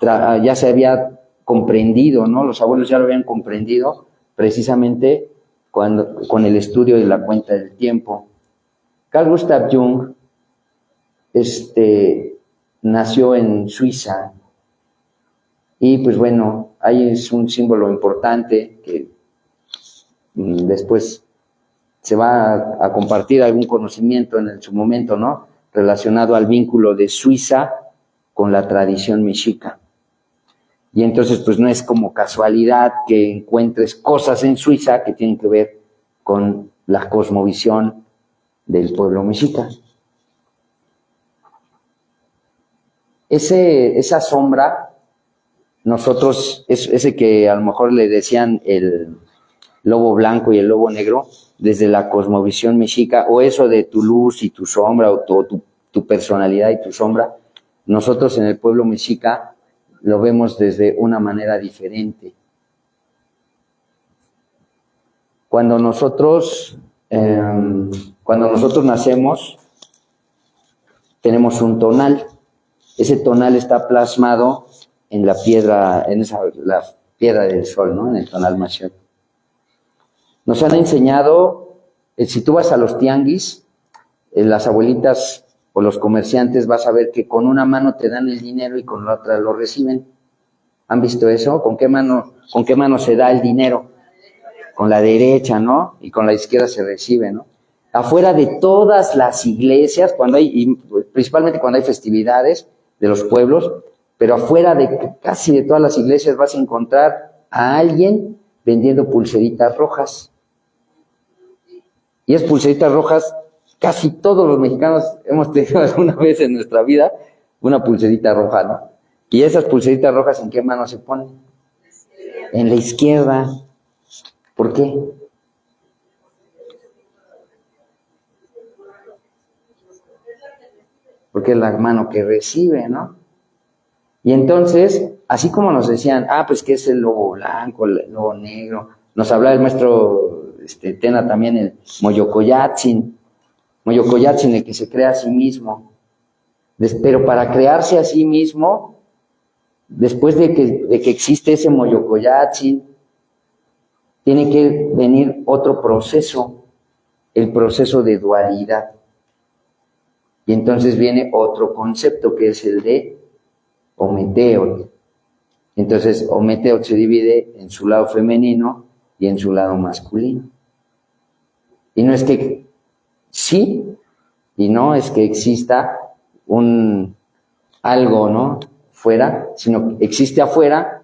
ya se había comprendido, ¿no? Los abuelos ya lo habían comprendido precisamente con el estudio de la cuenta del tiempo. Carl Gustav Jung nació en Suiza. Y pues bueno, ahí es un símbolo importante que después se va a compartir algún conocimiento en su momento, ¿no?, relacionado al vínculo de Suiza con la tradición mexica. Y entonces pues no es como casualidad que encuentres cosas en Suiza que tienen que ver con la cosmovisión del pueblo mexica. Esa sombra, nosotros, ese que a lo mejor le decían el lobo blanco y el lobo negro, desde la cosmovisión mexica, o eso de tu luz y tu sombra, o tu personalidad y tu sombra, nosotros en el pueblo mexica lo vemos desde una manera diferente. Cuando nosotros nacemos, tenemos un tonal. Ese tonal está plasmado en la piedra, la piedra del sol, ¿no?, en el tonal mayor. Nos han enseñado, si tú vas a los tianguis, las abuelitas o los comerciantes, vas a ver que con una mano te dan el dinero y con la otra lo reciben. ¿Han visto eso? ¿Con qué mano se da el dinero? Con la derecha, ¿no? Y con la izquierda se recibe, ¿no? Afuera de todas las iglesias, principalmente cuando hay festividades de los pueblos, pero afuera de casi de todas las iglesias vas a encontrar a alguien vendiendo pulseritas rojas. Y esas pulseritas rojas, casi todos los mexicanos hemos tenido alguna vez en nuestra vida una pulserita roja, ¿no? Y esas pulseritas rojas, ¿en qué mano se ponen? En la izquierda. ¿Por qué? Porque es la mano que recibe, ¿no? Y entonces, así como nos decían, pues que es el lobo blanco, el lobo negro, nos hablaba el maestro Tena también, el Moyocoyatzin, el que se crea a sí mismo. Pero para crearse a sí mismo, después de que existe ese Moyocoyatzin, tiene que venir otro proceso, el proceso de dualidad. Y entonces viene otro concepto que es el de Ometeotl. Entonces, Ometeotl se divide en su lado femenino y en su lado masculino. Y no es que sí, y no es que exista algo, ¿no?, fuera, sino que existe afuera,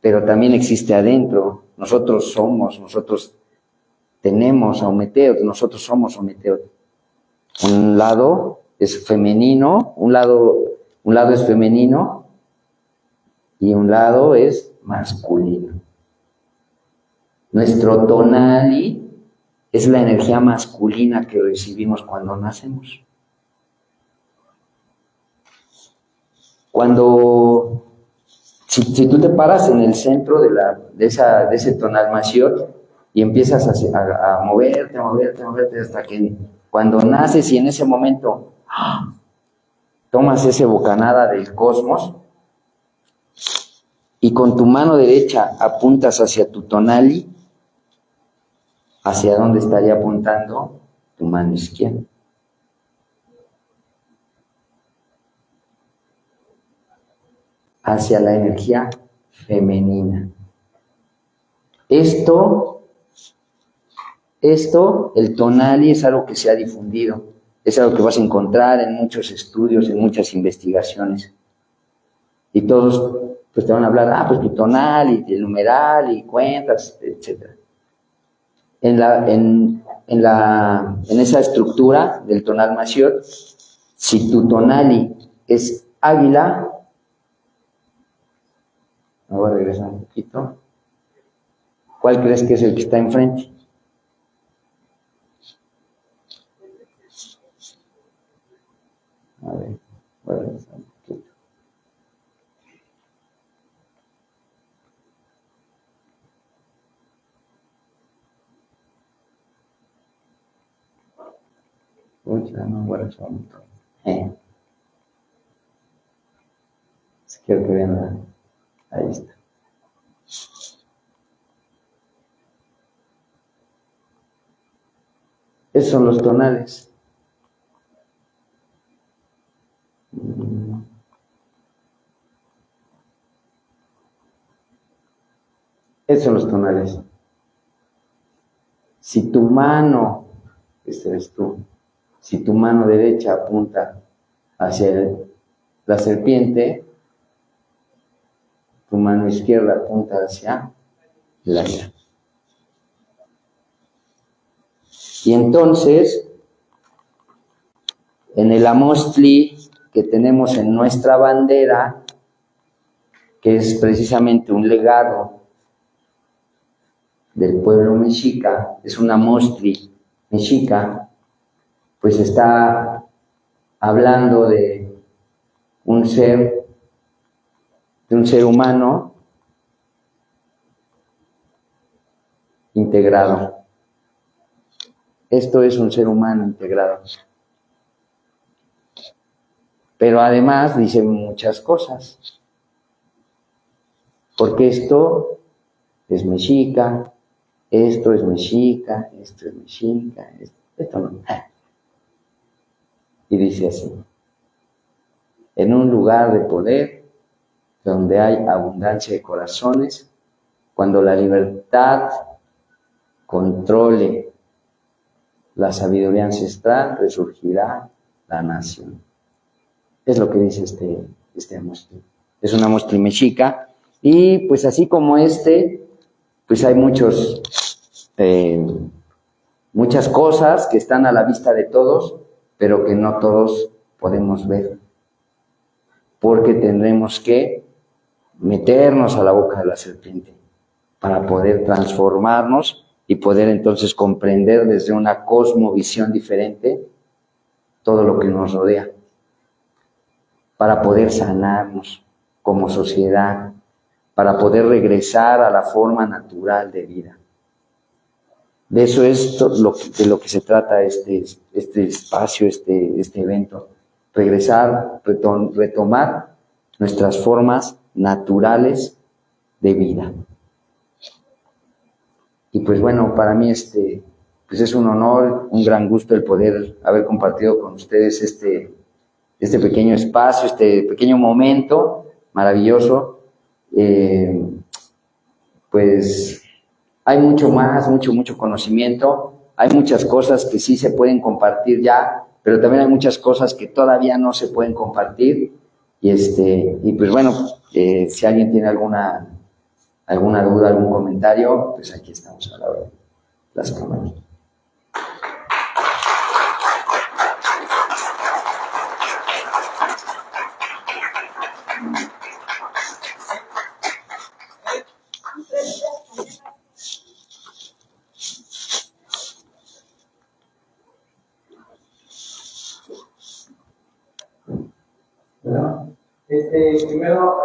pero también existe adentro. Nosotros tenemos a Ometeotl, nosotros somos Ometeotl. Un lado es femenino, un lado es femenino y un lado es masculino. Nuestro tonali es la energía masculina que recibimos cuando nacemos. Cuando, si tú te paras en el centro de ese tonal Mashiach y empiezas a moverte hasta que cuando naces y en ese momento tomas esa bocanada del cosmos y con tu mano derecha apuntas hacia tu tonali, ¿hacia dónde estaría apuntando tu mano izquierda? Hacia la energía femenina. Esto, el tonali es algo que se ha difundido, es algo que vas a encontrar en muchos estudios, en muchas investigaciones. Y todos pues te van a hablar, pues tu tonali, el numeral y cuentas, etc. En esa estructura del tonal Mashiach, si tu tonali es águila, voy a regresar un poquito. ¿Cuál crees que es el que está enfrente? A ver, voy a regresar un poquito. Uy, ya no voy a regresar un montón. Quiero que vean ahí está. Esos son los tonales. Esos son los tonales. Si tu mano, este eres tú, si tu mano derecha apunta hacia la serpiente, tu mano izquierda apunta hacia la águila. Y entonces, en el amostli que tenemos en nuestra bandera, que es precisamente un legado del pueblo mexica, es un amostli mexica, pues está hablando de un ser humano integrado. Esto es un ser humano integrado. Pero además dice muchas cosas. Porque esto es mexica, esto es mexica, esto es mexica, esto no. Y dice así: en un lugar de poder, donde hay abundancia de corazones, cuando la libertad controle la sabiduría ancestral, resurgirá la nación. Es lo que dice este amostli. Es un amostli mexica. Y pues así como pues hay muchas cosas que están a la vista de todos, pero que no todos podemos ver. Porque tendremos que meternos a la boca de la serpiente para poder transformarnos y poder entonces comprender desde una cosmovisión diferente todo lo que nos rodea, para poder sanarnos como sociedad, para poder regresar a la forma natural de vida. De eso es de lo que se trata este espacio, este evento. Regresar, retomar nuestras formas naturales de vida. Y pues bueno, para mí pues es un honor, un gran gusto el poder haber compartido con ustedes este pequeño espacio, este pequeño momento maravilloso. Pues hay mucho más, mucho conocimiento, hay muchas cosas que sí se pueden compartir ya, pero también hay muchas cosas que todavía no se pueden compartir. Y pues bueno, si alguien tiene alguna duda, algún comentario, pues aquí estamos a la hora de las cámaras. Primero,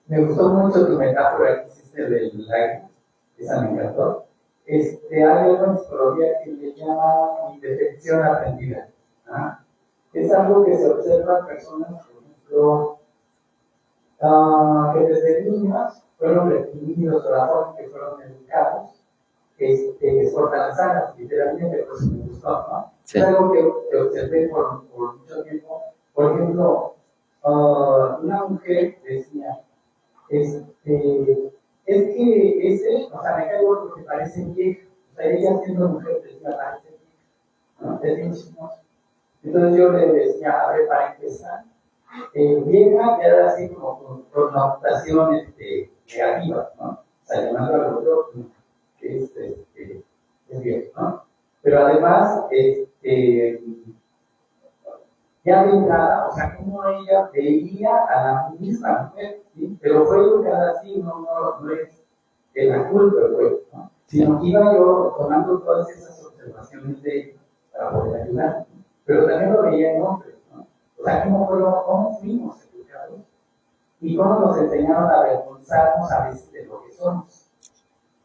me gustó mucho tu metáfora que hiciste del lágrima, esa me encantó. Hay algo en psicología que le llama indefensión aprendida. ¿Ah? Es algo que se observa en personas, por ejemplo, que desde niños fueron reprimidos o la forma que fueron educados, les cortan las alas, literalmente, pues me gustó, ¿no? Sí. Es algo que observé por mucho tiempo. Por ejemplo, una mujer decía, es que ese, o sea, me caigo porque parece vieja. O sea, ella siendo mujer decía, parece vieja, ¿no? Es bien chismoso. Entonces yo le decía, a ver, para empezar, vieja ya era así como con connotación negativa, ¿no? O sea, llamando al otro que es viejo, ¿no? Pero además, ya de entrada, o sea, como ella veía a la misma mujer, ¿sí? Pero fue educada así, no es de la culpa, pues, ¿no? Sino que iba yo tomando todas esas observaciones de ella para poder ayudar, ¿no? Pero también lo veía en hombres, ¿no? O sea, cómo fuimos educados y cómo nos enseñaron a avergonzarnos a veces de lo que somos,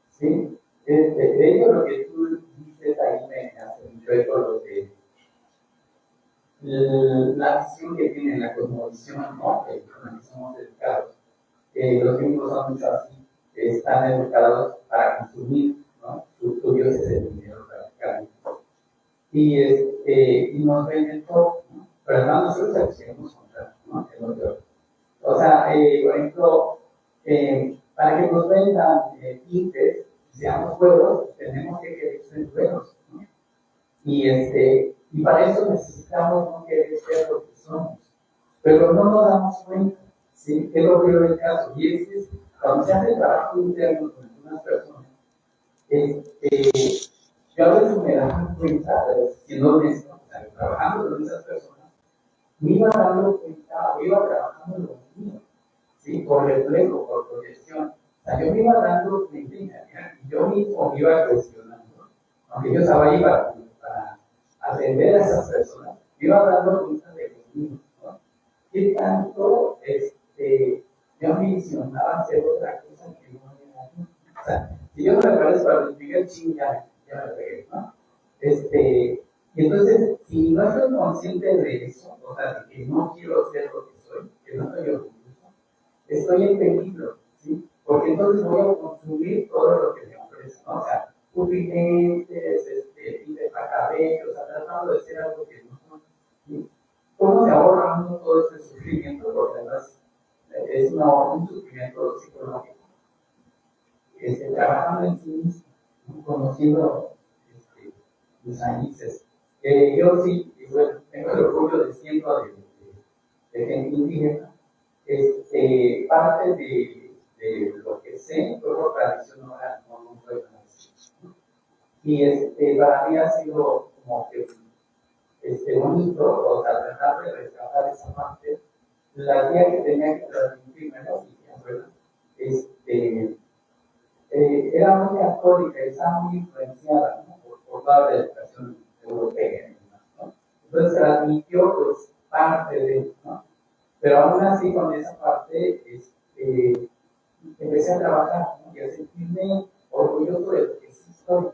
¿sí? De hecho, lo que tú dices ahí me hace mucho eco lo de la visión que tiene la cosmovisión, ¿no? Con la que somos educados. Los gringos son mucho así, están educados para consumir, ¿no? Su Dios es el dinero prácticamente. Y nos venden todo, ¿no? Pero además nosotros queremos comprar, ¿no? O sea, por ejemplo, para que nos vendan tintes, seamos buenos, tenemos que querer ser buenos, ¿no? Y para eso necesitamos no querer ser lo que somos. Pero no nos damos cuenta, ¿sí? Es lo peor del caso. Y es cuando se hace trabajo interno con algunas personas, yo a veces me daba cuenta, siendo honesto, o sea, trabajando con esas personas, me iba dando cuenta, iba trabajando lo mío, ¿sí? Por reflejo, por proyección. O sea, yo me iba dando cuenta y yo mismo me iba cuestionando, aunque yo estaba ahí para atender a esas personas, me iba dando cuenta de lo mío, ¿no? ¿Qué tanto yo me visionaba hacer otra cosa que no era yo? O sea, si yo no me parezco a Luis Miguel, ya me pegué, ¿no? Y entonces, si no estoy consciente de eso, o sea, de que no quiero ser lo que soy, que no estoy orgulloso, estoy en peligro, ¿sí? Porque entonces voy a consumir todo lo que me ofrece, ¿no? O sea, pupilentes, tintes para cabello, o sea, tratando de ser algo que no soy, ¿sí? ¿Cómo se ahorra uno todo este sufrimiento? Porque además es un sufrimiento psicológico. Trabajando en sí mismo, ¿no? Conociendo mis raíces. Yo sí, y bueno, tengo el orgullo de siendo de gente indígena. Parte de lo que sé fue por tradición oral, no fue tradición. Y para mí ha sido como que bonito, o sea, tratar de rescatar esa parte. La guía que tenía que transmitirme, ¿no? Era muy católica y estaba muy influenciada, ¿no? por toda la educación europea, ¿no? Entonces transmitió pues parte de, ¿no? Pero aún así con esa parte empecé a trabajar, ¿no? Y a sentirme orgulloso de lo que sí estoy, ¿no?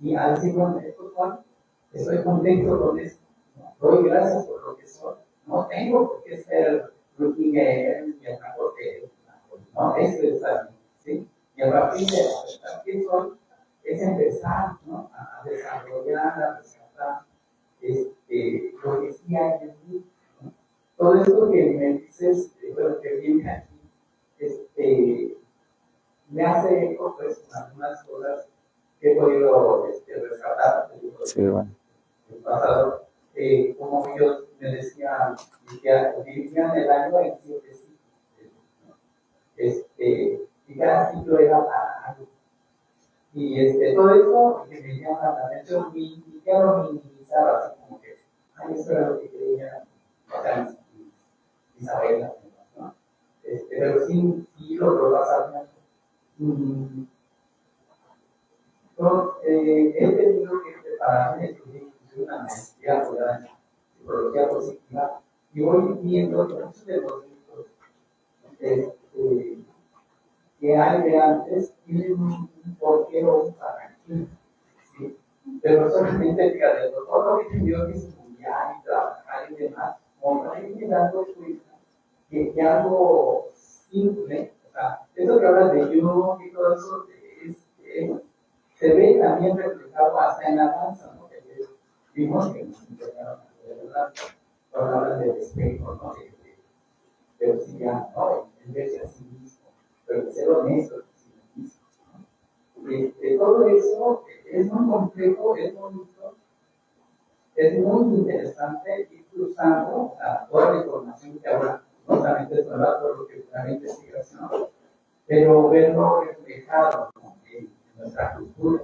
Y a decir, bueno, estoy contento con esto, ¿no? Doy gracias por lo que soy, no tengo por qué ser rutinero y porque no, eso es así, ¿sí? Y a partir de aceptar que soy, es empezar, ¿no? A desarrollar, a rescatar lo que sí hay en mí, ¿no? Todo esto que me dices, bueno, que viene aquí, me hace eco, pues, con algunas cosas que he podido rescatar sí, bueno. el pasado. Como ellos me decían, dividían el año en 7 ciclos, y cada ciclo era para algo. Y todo eso que me llama la atención, y ya lo minimizaba, así como que, ay, eso era lo que creía mis abuelas, ¿no? Pero sí logró pasarme. He tenido que prepararme, estudié una maestría en psicología positiva, y voy viendo muchos de los mitos que hay de antes, tienen un porqué o un para qué, ¿sí? Pero solamente, fíjate, todo lo que tenido que estudiar y trabajar y demás, como hay que darnos cuenta que algo simple, o sea, eso que hablas de Jung y todo eso, se ve también reflejado hasta en la danza, ¿no? Vimos que nos enseñaron a ver la danza, cuando hablan del espejo, ¿no? De auxiliar, ¿no? El verse a sí mismo, pero el ser honesto consigo mismo, ¿no? Todo eso es muy complejo, es bonito, es muy interesante ir cruzando toda la información que habla, no solamente es hablar por lo que la investigación, pero verlo reflejado, ¿no? En nuestra cultura,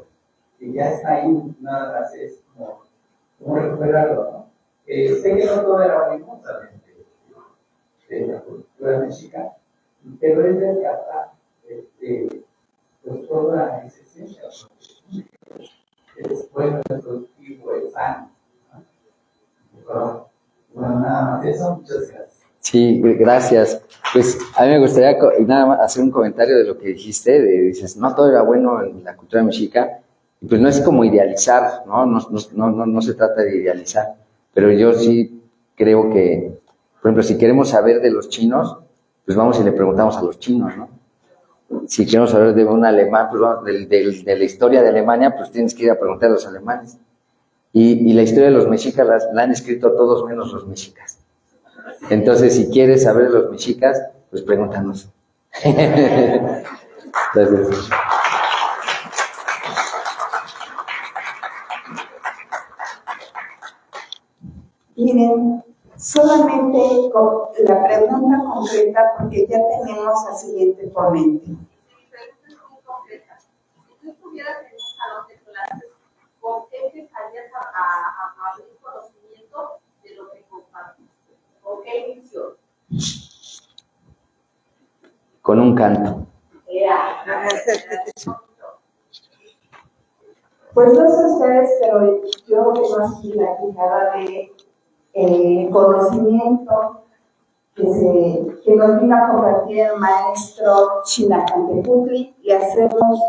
que ya está ahí, nada más es como recuperarlo, ¿no? Sé que no todo era bueno, ¿sabes? De la cultura mexicana, pero es rescatar pues toda esa esencia, es bueno, es productivo, es sano, ¿no? Bueno, nada más eso, muchas gracias. Sí, gracias. Pues a mí me gustaría nada más hacer un comentario de lo que dijiste, dices, no todo era bueno en la cultura mexica, y pues no es como idealizar, ¿no? No se trata de idealizar, pero yo sí creo que, por ejemplo, si queremos saber de los chinos, pues vamos y le preguntamos a los chinos, ¿no? Si queremos saber de un alemán, pues vamos, de la historia de Alemania, pues tienes que ir a preguntar a los alemanes. Y la historia de los mexicas la han escrito todos menos los mexicas. Entonces, si quieres saber de los mexicas, pues pregúntanos. Gracias. Miren, solamente con la pregunta concreta, porque ya tenemos al siguiente ponente. Sí, pero esta es muy concreta. Si tú estuvieras en un salón de clases, ¿con qué empezarías a abrir conocimiento de lo que compartes? ¿Con qué inicio? Con un canto. Pues no sé ustedes, pero yo tengo aquí la fijada de conocimiento que nos vino a compartir el maestro Chinacanteputli, y hacemos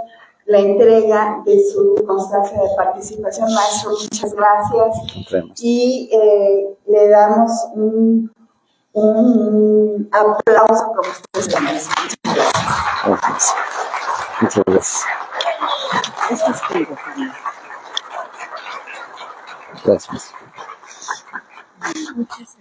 la entrega de su constancia de participación. Maestro, muchas gracias. Y le damos un aplauso como ustedes lo merecen. Gracias. Muchas gracias. Esto es tuyo, Fernando. Gracias. Muchas gracias.